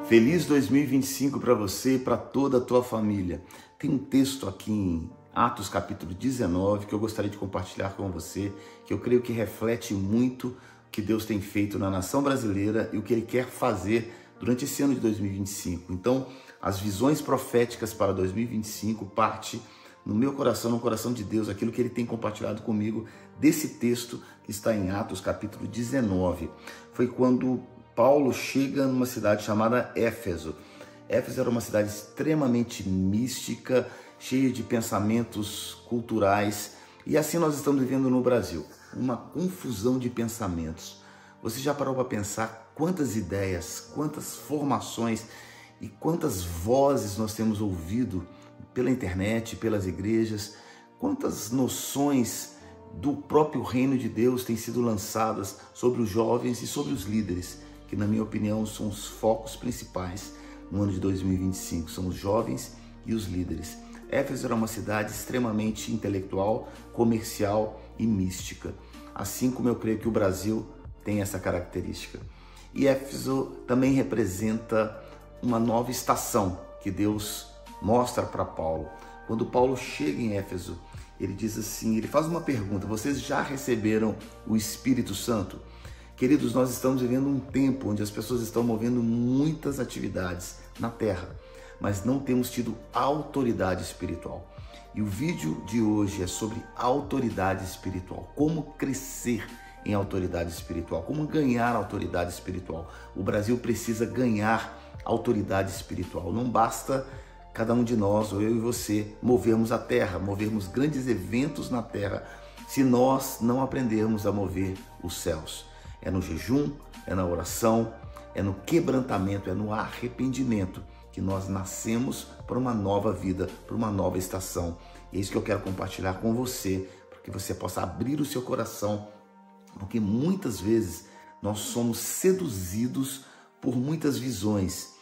Feliz 2025 para você e para toda a tua família. Tem um texto aqui em Atos capítulo 19 que eu gostaria de compartilhar com você, que eu creio que reflete muito o que Deus tem feito na nação brasileira e o que Ele quer fazer durante esse ano de 2025. Então, as visões proféticas para 2025 parte no meu coração, no coração de Deus, aquilo que Ele tem compartilhado comigo desse texto que está em Atos capítulo 19. Foi quando Paulo chega numa cidade chamada Éfeso. Éfeso era uma cidade extremamente mística, cheia de pensamentos culturais, e assim nós estamos vivendo no Brasil, uma confusão de pensamentos. Você já parou para pensar quantas ideias, quantas formações e quantas vozes nós temos ouvido pela internet, pelas igrejas, quantas noções do próprio reino de Deus têm sido lançadas sobre os jovens e sobre os líderes, que na minha opinião são os focos principais no ano de 2025, são os jovens e os líderes. Éfeso era uma cidade extremamente intelectual, comercial e mística, assim como eu creio que o Brasil tem essa característica. E Éfeso também representa uma nova estação que Deus mostra para Paulo. Quando Paulo chega em Éfeso, ele diz assim, ele faz uma pergunta: vocês já receberam o Espírito Santo? Queridos, nós estamos vivendo um tempo onde as pessoas estão movendo muitas atividades na terra, mas não temos tido autoridade espiritual. E o vídeo de hoje é sobre autoridade espiritual, como crescer em autoridade espiritual, como ganhar autoridade espiritual. O Brasil precisa ganhar autoridade espiritual. Não basta cada um de nós, ou eu e você, movermos a terra, movermos grandes eventos na terra, se nós não aprendermos a mover os céus. É no jejum, é na oração, é no quebrantamento, é no arrependimento que nós nascemos para uma nova vida, para uma nova estação. E é isso que eu quero compartilhar com você, para que você possa abrir o seu coração, porque muitas vezes nós somos seduzidos por muitas visões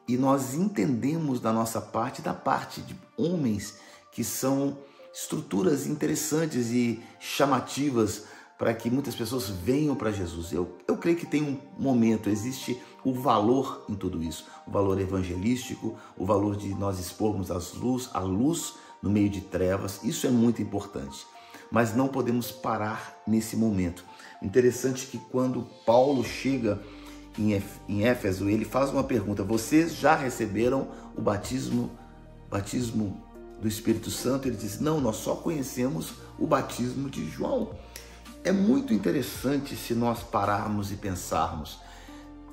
e nós entendemos da nossa parte, da parte de homens que são estruturas interessantes e chamativas para que muitas pessoas venham para Jesus. Eu creio que tem um momento, existe o valor em tudo isso, o valor evangelístico, o valor de nós expormos a luz no meio de trevas, isso é muito importante, mas não podemos parar nesse momento. Interessante que quando Paulo chega em Éfeso, ele faz uma pergunta: vocês já receberam o batismo do Espírito Santo? Ele diz: não, nós só conhecemos o batismo de João. É muito interessante se nós pararmos e pensarmos,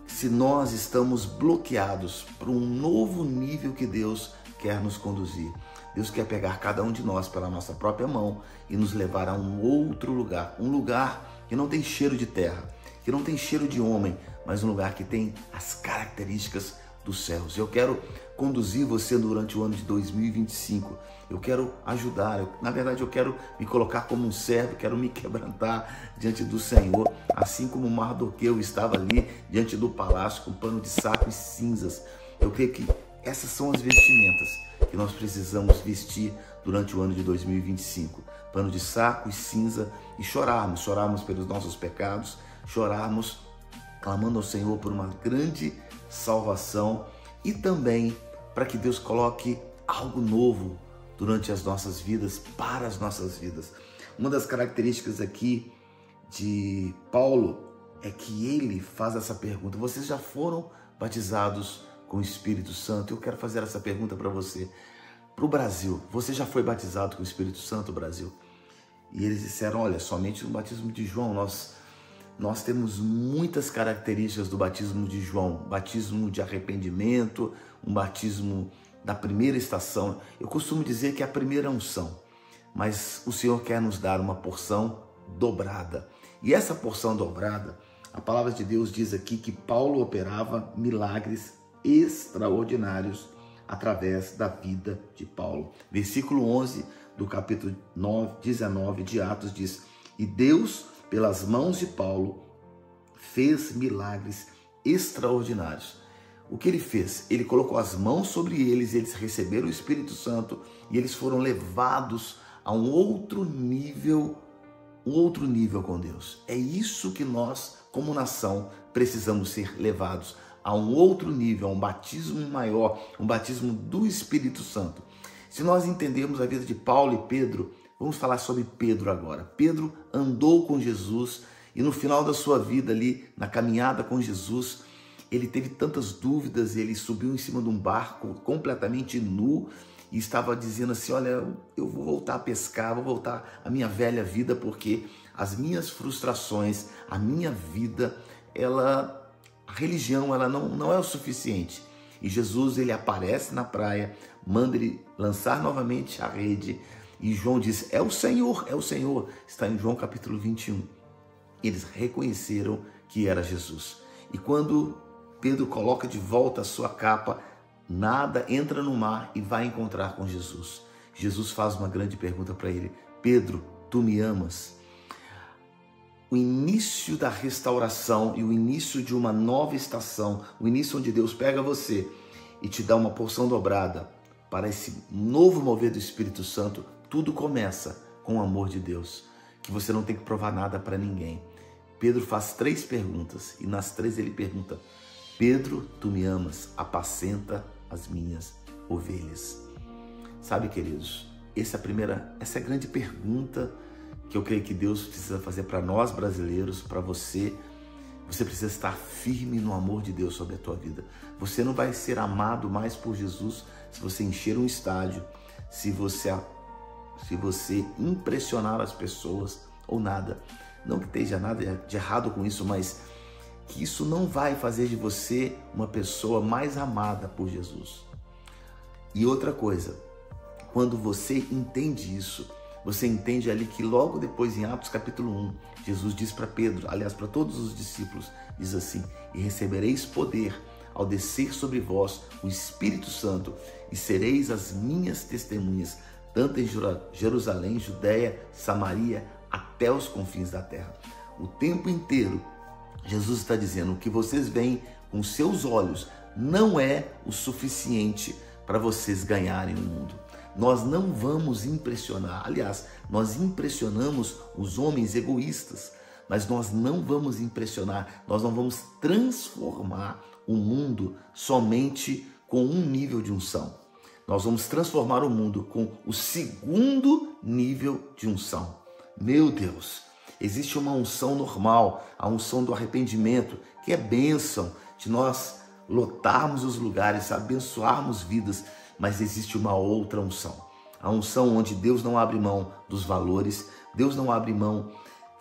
se nós estamos bloqueados para um novo nível que Deus quer nos conduzir. Deus quer pegar cada um de nós pela nossa própria mão e nos levar a um outro lugar, um lugar que não tem cheiro de terra, que não tem cheiro de homem, mas um lugar que tem as características dos céus. Eu quero conduzir você durante o ano de 2025. Eu quero ajudar, na verdade eu quero me colocar como um servo, quero me quebrantar diante do Senhor, assim como Mardoqueu estava ali diante do palácio com pano de saco e cinzas. Eu creio que essas são as vestimentas que nós precisamos vestir durante o ano de 2025. Pano de saco e cinza, e chorarmos pelos nossos pecados, chorarmos clamando ao Senhor por uma grande salvação e também para que Deus coloque algo novo durante as nossas vidas, para as nossas vidas. Uma das características aqui de Paulo é que ele faz essa pergunta: vocês já foram batizados com o Espírito Santo? Eu quero fazer essa pergunta para você, para o Brasil. Você já foi batizado com o Espírito Santo, Brasil? E eles disseram: olha, somente no batismo de João. Nós temos muitas características do batismo de João, batismo de arrependimento, um batismo da primeira estação. Eu costumo dizer que é a primeira unção, mas o Senhor quer nos dar uma porção dobrada. E essa porção dobrada, a palavra de Deus diz aqui que Paulo operava milagres extraordinários através da vida de Paulo. Versículo 11 do capítulo 19 de Atos diz: e Deus, pelas mãos de Paulo, fez milagres extraordinários. O que ele fez? Ele colocou as mãos sobre eles receberam o Espírito Santo e eles foram levados a um outro nível com Deus. É isso que nós, como nação, precisamos ser levados a um outro nível, a um batismo maior, um batismo do Espírito Santo. Se nós entendermos a vida de Paulo e Pedro, vamos falar sobre Pedro agora. Pedro andou com Jesus e no final da sua vida ali, na caminhada com Jesus, ele teve tantas dúvidas, ele subiu em cima de um barco completamente nu e estava dizendo assim, olha, eu vou voltar a pescar, vou voltar à minha velha vida, porque as minhas frustrações, a minha vida, a religião, ela não é o suficiente. E Jesus, ele aparece na praia, manda ele lançar novamente a rede, e João diz, é o Senhor, está em João capítulo 21. Eles reconheceram que era Jesus. E quando Pedro coloca de volta a sua capa, nada, entra no mar e vai encontrar com Jesus. Jesus faz uma grande pergunta para ele, Pedro, tu me amas? O início da restauração e o início de uma nova estação, o início onde Deus pega você e te dá uma porção dobrada para esse novo mover do Espírito Santo, tudo começa com o amor de Deus, que você não tem que provar nada para ninguém. Pedro faz 3 perguntas e nas 3 ele pergunta, Pedro, tu me amas, apacenta as minhas ovelhas. Sabe, queridos, essa é a grande pergunta que eu creio que Deus precisa fazer para nós brasileiros, para você. Você precisa estar firme no amor de Deus sobre a tua vida. Você não vai ser amado mais por Jesus se você encher um estádio, se você impressionar as pessoas ou nada. Não que esteja nada de errado com isso, mas que isso não vai fazer de você uma pessoa mais amada por Jesus. E outra coisa, quando você entende isso, você entende ali que logo depois em Atos capítulo 1, Jesus diz para Pedro, aliás para todos os discípulos, diz assim, e recebereis poder ao descer sobre vós o Espírito Santo e sereis as minhas testemunhas, tanto em Jerusalém, Judeia, Samaria, até os confins da terra. O tempo inteiro, Jesus está dizendo, o que vocês veem com seus olhos não é o suficiente para vocês ganharem o mundo. Nós não vamos impressionar, aliás, nós impressionamos os homens egoístas, mas nós não vamos impressionar, nós não vamos transformar o mundo somente com um nível de unção. Nós vamos transformar o mundo com o 2º nível de unção. Meu Deus, existe uma unção normal, a unção do arrependimento, que é bênção de nós lotarmos os lugares, abençoarmos vidas, mas existe uma outra unção. A unção onde Deus não abre mão dos valores, Deus não abre mão.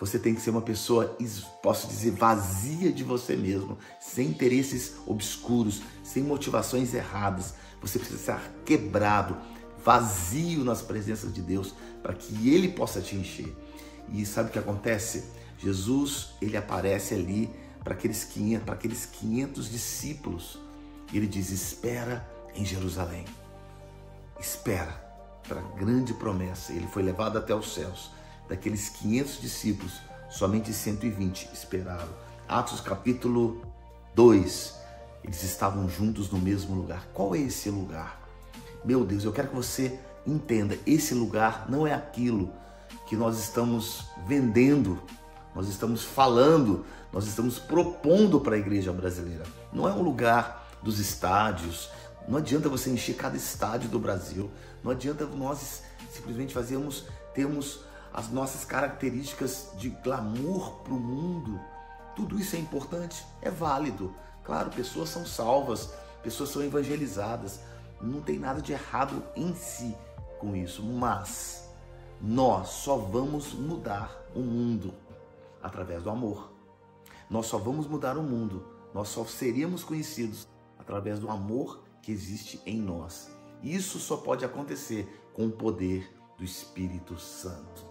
Você tem que ser uma pessoa, posso dizer, vazia de você mesmo, sem interesses obscuros, sem motivações erradas. Você precisa estar quebrado, vazio nas presenças de Deus, para que Ele possa te encher. E sabe o que acontece? Jesus, ele aparece ali para aqueles 500 discípulos. E ele diz, espera em Jerusalém. Espera para a grande promessa. Ele foi levado até os céus. Daqueles 500 discípulos, somente 120 esperaram. Atos capítulo 2, eles estavam juntos no mesmo lugar. Qual é esse lugar? Meu Deus, eu quero que você entenda, esse lugar não é aquilo que nós estamos vendendo, nós estamos falando, nós estamos propondo para a igreja brasileira. Não é um lugar dos estádios. Não adianta você encher cada estádio do Brasil. Não adianta nós simplesmente termos as nossas características de glamour para o mundo. Tudo isso é importante, é válido. Claro, pessoas são salvas, pessoas são evangelizadas. Não tem nada de errado em si com isso, mas nós só vamos mudar o mundo através do amor. Nós só vamos mudar o mundo, nós só seríamos conhecidos através do amor que existe em nós. Isso só pode acontecer com o poder do Espírito Santo.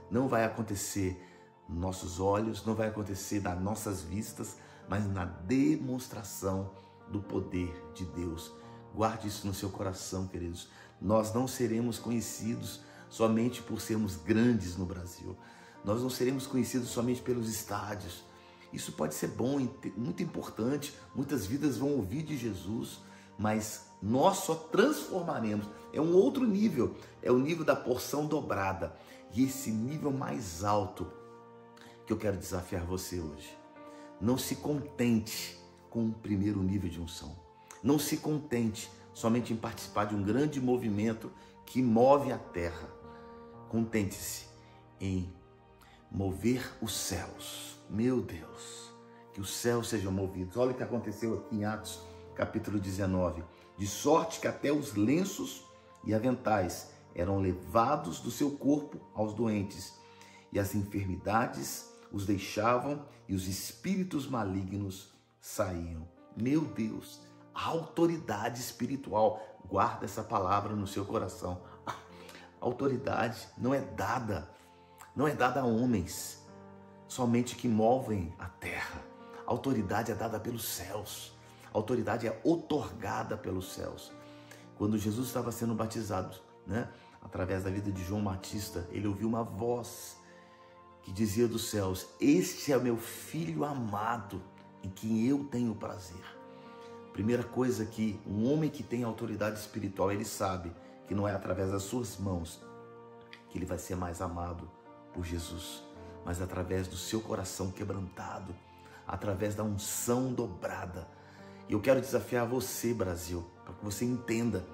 Não vai acontecer nos nossos olhos, não vai acontecer nas nossas vistas, mas na demonstração do poder de Deus. Guarde isso no seu coração, queridos. Nós não seremos conhecidos somente por sermos grandes no Brasil. Nós não seremos conhecidos somente pelos estádios. Isso pode ser bom, muito importante. Muitas vidas vão ouvir de Jesus, mas nós só transformaremos. É um outro nível, é o nível da porção dobrada. E esse nível mais alto que eu quero desafiar você hoje. Não se contente com o primeiro nível de unção. Não se contente somente em participar de um grande movimento que move a terra. Contente-se em mover os céus. Meu Deus, que os céus sejam movidos. Olha o que aconteceu aqui em Atos, capítulo 19. De sorte que até os lenços e aventais eram levados do seu corpo aos doentes, e as enfermidades os deixavam e os espíritos malignos saíam. Meu Deus, a autoridade espiritual. Guarda essa palavra no seu coração. A autoridade não é dada a homens, somente que movem a terra. A autoridade é dada pelos céus. A autoridade é outorgada pelos céus. Quando Jesus estava sendo batizado, através da vida de João Batista, ele ouviu uma voz que dizia dos céus: este é o meu filho amado, em quem eu tenho prazer. Primeira coisa que um homem que tem autoridade espiritual, ele sabe que não é através das suas mãos que ele vai ser mais amado por Jesus, mas através do seu coração quebrantado, através da unção dobrada. E eu quero desafiar você, Brasil, para que você entenda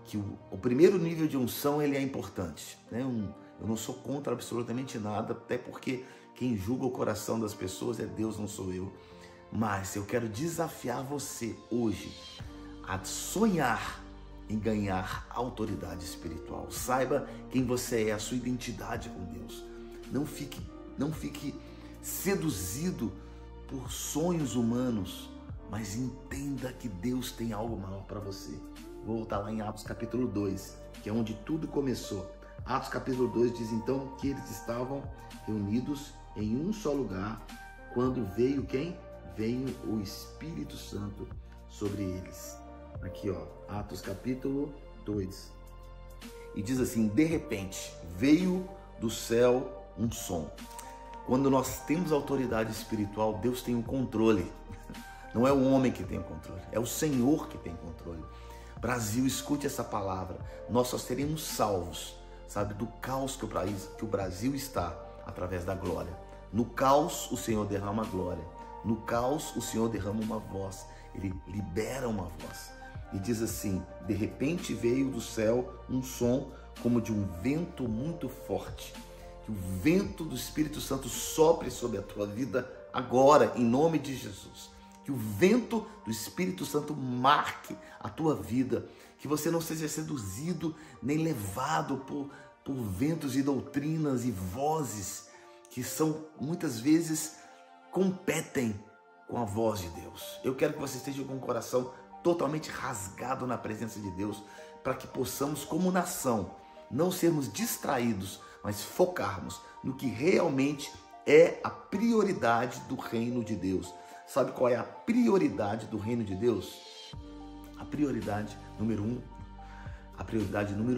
que o primeiro nível de unção ele é importante. Eu não sou contra absolutamente nada, até porque quem julga o coração das pessoas é Deus, não sou eu. Mas eu quero desafiar você hoje a sonhar em ganhar autoridade espiritual. Saiba quem você é, a sua identidade com Deus. Não fique seduzido por sonhos humanos, mas entenda que Deus tem algo maior para você. Vou voltar lá em Atos capítulo 2, que é onde tudo começou. Atos capítulo 2 diz então que eles estavam reunidos em um só lugar, quando veio quem? Veio o Espírito Santo sobre eles. Aqui, Atos capítulo 2. E diz assim: de repente veio do céu um som. Quando nós temos autoridade espiritual, Deus tem o controle. Não é o homem que tem o controle, é o Senhor que tem controle. Brasil, escute essa palavra. Nós só seremos salvos, do caos que o Brasil está, através da glória. No caos, o Senhor derrama glória. No caos, o Senhor derrama uma voz. Ele libera uma voz. E diz assim: de repente veio do céu um som como de um vento muito forte. Que o vento do Espírito Santo sopre sobre a tua vida agora, em nome de Jesus. Que o vento do Espírito Santo marque a tua vida. Que você não seja seduzido nem levado por ventos e doutrinas e vozes que são muitas vezes competem com a voz de Deus. Eu quero que você esteja com o coração totalmente rasgado na presença de Deus, para que possamos, como nação, não sermos distraídos, mas focarmos no que realmente é a prioridade do reino de Deus. Sabe qual é a prioridade do reino de Deus? A prioridade número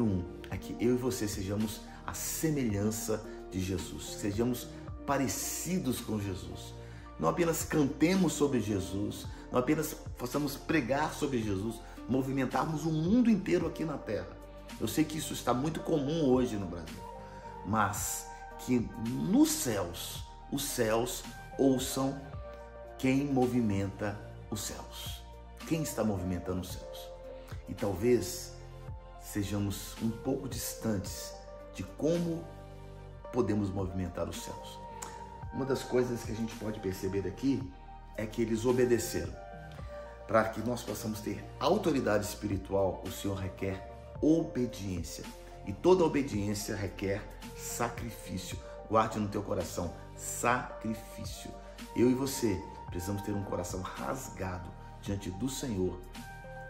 um é que eu e você sejamos a semelhança de Jesus, sejamos parecidos com Jesus. Não apenas cantemos sobre Jesus, não apenas possamos pregar sobre Jesus, movimentarmos o mundo inteiro aqui na terra. Eu sei que isso está muito comum hoje no Brasil, mas que nos céus, os céus ouçam quem movimenta os céus. Quem está movimentando os céus? E talvez sejamos um pouco distantes de como podemos movimentar os céus. Uma das coisas que a gente pode perceber aqui é que eles obedeceram. Para que nós possamos ter autoridade espiritual, o Senhor requer obediência. E toda obediência requer sacrifício. Guarde no teu coração, sacrifício. Eu e você precisamos ter um coração rasgado diante do Senhor,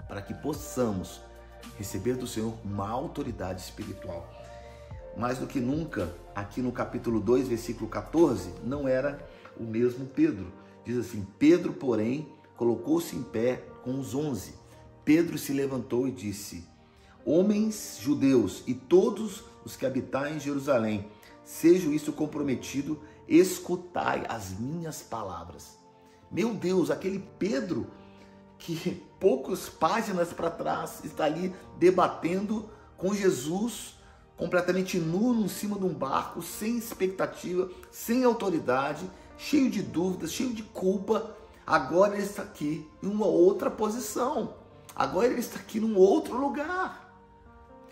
para que possamos receber do Senhor uma autoridade espiritual. Mais do que nunca, aqui no capítulo 2, versículo 14, não era o mesmo Pedro. Diz assim: Pedro, porém, colocou-se em pé com os 11. Pedro se levantou e disse: homens judeus e todos os que habitam em Jerusalém, seja isso comprometido, escutai as minhas palavras. Meu Deus, aquele Pedro que poucas páginas para trás está ali debatendo com Jesus, completamente nu em cima de um barco, sem expectativa, sem autoridade, cheio de dúvidas, cheio de culpa. Agora ele está aqui em uma outra posição. Agora ele está aqui num outro lugar.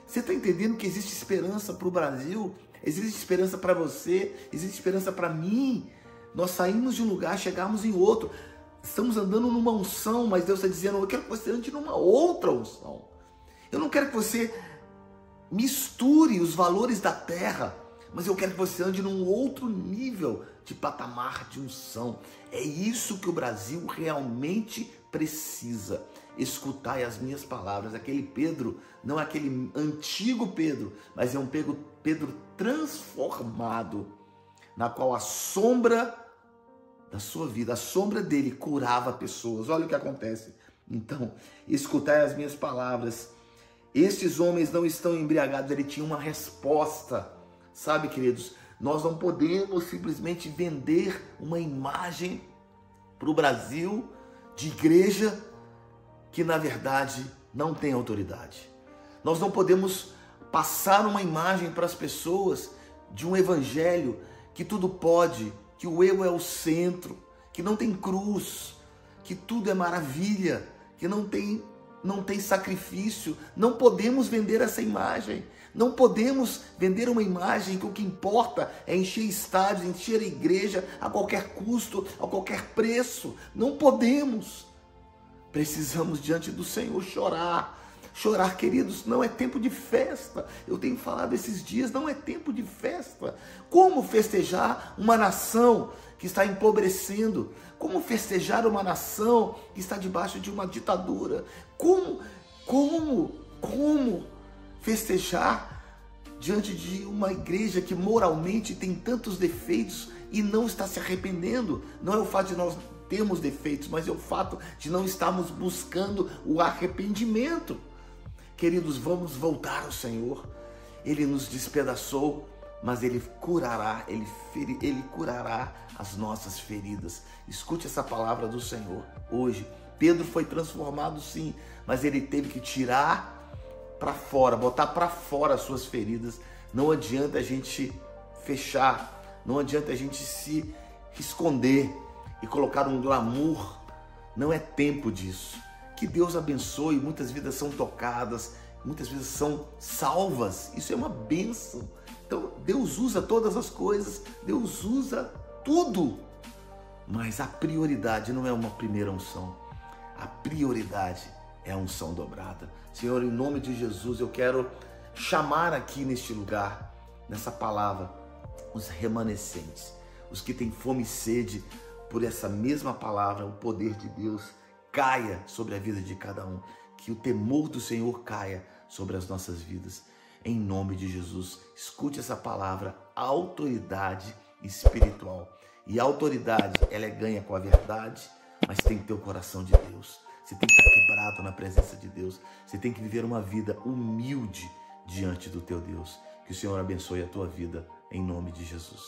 Você está entendendo que existe esperança para o Brasil? Existe esperança para você? Existe esperança para mim? Nós saímos de um lugar, chegamos em outro. Estamos andando numa unção, mas Deus está dizendo, eu quero que você ande numa outra unção. Eu não quero que você misture os valores da terra, mas eu quero que você ande num outro nível de patamar de unção. É isso que o Brasil realmente precisa. Escutai as minhas palavras. Aquele Pedro, não é aquele antigo Pedro, mas é um Pedro transformado, na qual a sombra da sua vida, a sombra dele curava pessoas. Olha o que acontece. Então, escutai as minhas palavras. Estes homens não estão embriagados, ele tinha uma resposta. Sabe, queridos, nós não podemos simplesmente vender uma imagem para o Brasil de igreja que, na verdade, não tem autoridade. Nós não podemos passar uma imagem para as pessoas de um evangelho que tudo pode, que o eu é o centro, que não tem cruz, que tudo é maravilha, que não tem sacrifício. Não podemos vender essa imagem. Não podemos vender uma imagem que o que importa é encher estádios, encher a igreja a qualquer custo, a qualquer preço. Não podemos. Precisamos diante do Senhor chorar. Chorar, queridos, não é tempo de festa. Eu tenho falado esses dias, não é tempo de festa. Como festejar uma nação que está empobrecendo? Como festejar uma nação que está debaixo de uma ditadura? Como festejar diante de uma igreja que moralmente tem tantos defeitos e não está se arrependendo? Não é o fato de nós termos defeitos, mas é o fato de não estarmos buscando o arrependimento. Queridos, vamos voltar ao Senhor. Ele nos despedaçou, mas Ele curará, Ele curará as nossas feridas. Escute essa palavra do Senhor hoje. Pedro foi transformado, sim, mas ele teve que tirar para fora, botar para fora as suas feridas. Não adianta a gente fechar, não adianta a gente se esconder e colocar um glamour. Não é tempo disso. Que Deus abençoe. Muitas vidas são tocadas, muitas vidas são salvas. Isso é uma bênção. Então Deus usa todas as coisas, Deus usa tudo, mas a prioridade não é uma primeira unção. A prioridade é a unção dobrada. Senhor, em nome de Jesus, eu quero chamar aqui neste lugar, nessa palavra, os remanescentes, os que têm fome e sede por essa mesma palavra. O poder de Deus caia sobre a vida de cada um, que o temor do Senhor caia sobre as nossas vidas, em nome de Jesus. Escute essa palavra, autoridade espiritual. E a autoridade, ela é ganha com a verdade, mas tem que ter o coração de Deus. Você tem que estar quebrado na presença de Deus. Você tem que viver uma vida humilde diante do teu Deus. Que o Senhor abençoe a tua vida, em nome de Jesus.